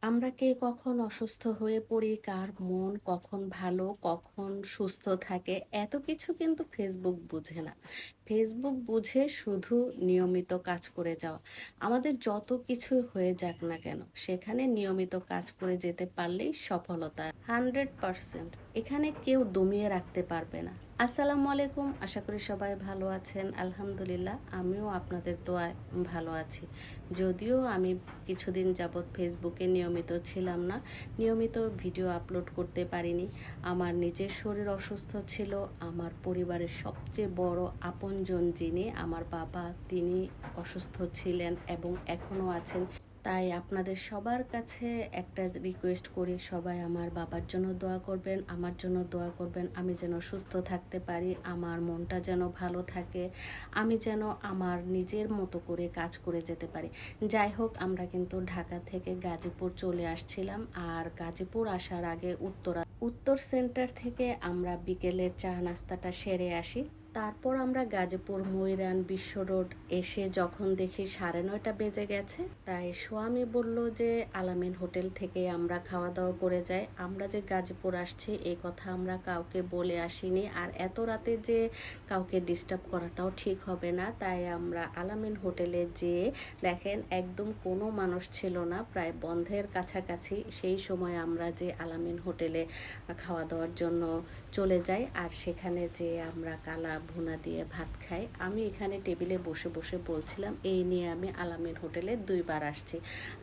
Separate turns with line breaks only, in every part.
আমরা কে কখন অসুস্থ হয়ে পড়ি, কার মন কখন ভালো, কখন সুস্থ থাকে, এত কিছু কিন্তু ফেসবুক বুঝে না। ফেসবুক বুঝে শুধু নিয়মিত কাজ করে যাওয়া। আমাদের যত কিছু হয়ে যাক না কেন, সেখানে নিয়মিত কাজ করে যেতে পারলেই সফলতা 100%। এখানে কেউ দমিয়ে রাখতে পারবে না। আসসালামু আলাইকুম, আশা করি সবাই ভালো আছেন। আলহামদুলিল্লাহ, আমিও আপনাদের দোয়ায় ভালো আছি। যদিও আমি কিছুদিন যাবৎ ফেসবুকে নিয়মিত ছিলাম না, নিয়মিত ভিডিও আপলোড করতে পারিনি। আমার নিজের শরীর অসুস্থ ছিল। আমার পরিবারের সবচেয়ে বড় আপনজন যিনি আমার বাবা, তিনি অসুস্থ ছিলেন এবং এখনও আছেন। তাই আপনাদের সবার কাছে একটা রিকোয়েস্ট করি, সবাই আমার বাবার জন্য দোয়া করবেন, আমার জন্য দোয়া করবেন। আমি যেন সুস্থ থাকতে পারি, আমার মনটা যেন ভালো থাকে, আমি যেন আমার নিজের মতো করে কাজ করে যেতে পারি। যাই হোক, আমরা কিন্তু ঢাকা থেকে গাজীপুর চলে আসছিলাম। আর গাজীপুর আসার আগে উত্তর সেন্টার থেকে আমরা বিকেলের চা নাস্তাটা সেরে আসি। তারপর আমরা গাজীপুর ময়রান বিশ্ব রোড এসে যখন দেখি 9:30 বেজে গেছে, তাই স্বামী বলল যে আলামিন হোটেল থেকে আমরা খাওয়া দাওয়া করে যাই। আমরা যে গাজীপুর আসছি এই কথা আমরা কাউকে বলে আসিনি, আর এত রাতে যে কাউকে ডিস্টার্ব করাটাও ঠিক হবে না। তাই আমরা আলামিন হোটেলে যেয়ে দেখেন একদম কোনো মানুষ ছিল না, প্রায় বন্ধের কাছাকাছি। সেই সময় আমরা যে আলামিন হোটেলে খাওয়া দাওয়ার জন্য চলে যাই, আর সেখানে যে আমরা কালা ভুনা দিয়ে ভাত খাই। আমি এখানে টেবিলে বসে বসে বলছিলাম এই নিয়ে আমি আলামিন হোটেলে 2বার আসছি,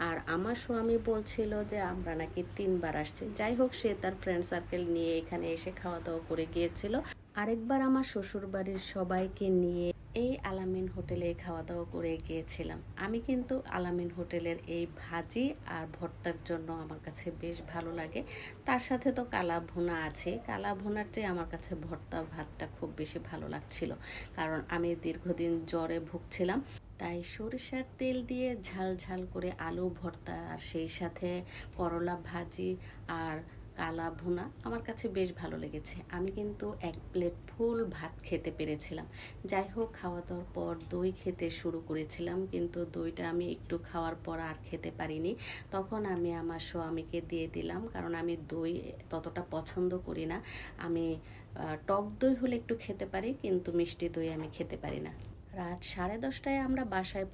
আর আমার স্বামী বলছিল যে আমরা নাকি 3বার আসছি। যাই হোক, সে তার ফ্রেন্ড সার্কেল নিয়ে এখানে এসে খাওয়া দাওয়া করে গিয়েছিল। আরেকবার আমার শ্বশুর বাড়ির সবাইকে নিয়ে এই আলামিন হোটেলে খাওয়া দাওয়া করে গিয়েছিলাম। আমি কিন্তু আলামিন হোটেলের এই ভাজি আর ভর্তার জন্য আমার কাছে বেশ ভালো লাগে। তার সাথে তো কালা ভুনা আছে। কালা ভুনার চেয়ে আমার কাছে ভর্তা ভাতটা খুব বেশি ভালো লাগছিল, কারণ আমি দীর্ঘদিন জ্বরে ভুগছিলাম। তাই সরিষার তেল দিয়ে ঝাল ঝাল করে আলু ভর্তা, আর সেই সাথে করলা ভাজি আর কালা ভুনা আমার কাছে বেশ ভালো লেগেছে। আমি কিন্তু 1 প্লেট ফুল ভাত খেতে পেরেছিলাম। যাই হোক, খাওয়া দাওয়ার পর দই খেতে শুরু করেছিলাম, কিন্তু দইটা আমি একটু খাওয়ার পর আর খেতে পারিনি। তখন আমি আমার স্বামীকে দিয়ে দিলাম, কারণ আমি দই ততটা পছন্দ করি না। আমি টক দই হলে একটু খেতে পারি, কিন্তু মিষ্টি দই আমি খেতে পারি না। রাত 10:30টায় আমরা বাসায়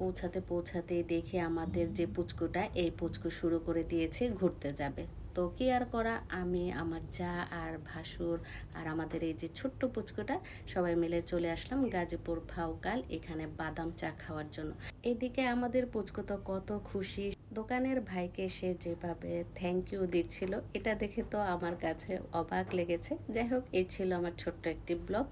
পৌঁছাতে দেখি আমাদের যে পুচকুটা, এই পুচকু শুরু করে দিয়েছে ঘুরতে যাবে। তো কি আর করা, আমি, আমার যা আর ভাসুর আর আমাদের এই যে ছোট্ট পুচকুটা সবাই মিলে চলে আসলাম গাজীপুর ফাউকাল এখানে বাদাম চা খাওয়ার জন্য। এদিকে আমাদের পুচকু তো কত খুশি, দোকানের ভাইকে সে যেভাবে থ্যাংক ইউ দিচ্ছিল, এটা দেখে তো আমার কাছে অবাক লেগেছে। যাই হোক, এই ছিল আমার ছোট্ট একটি ব্লগ।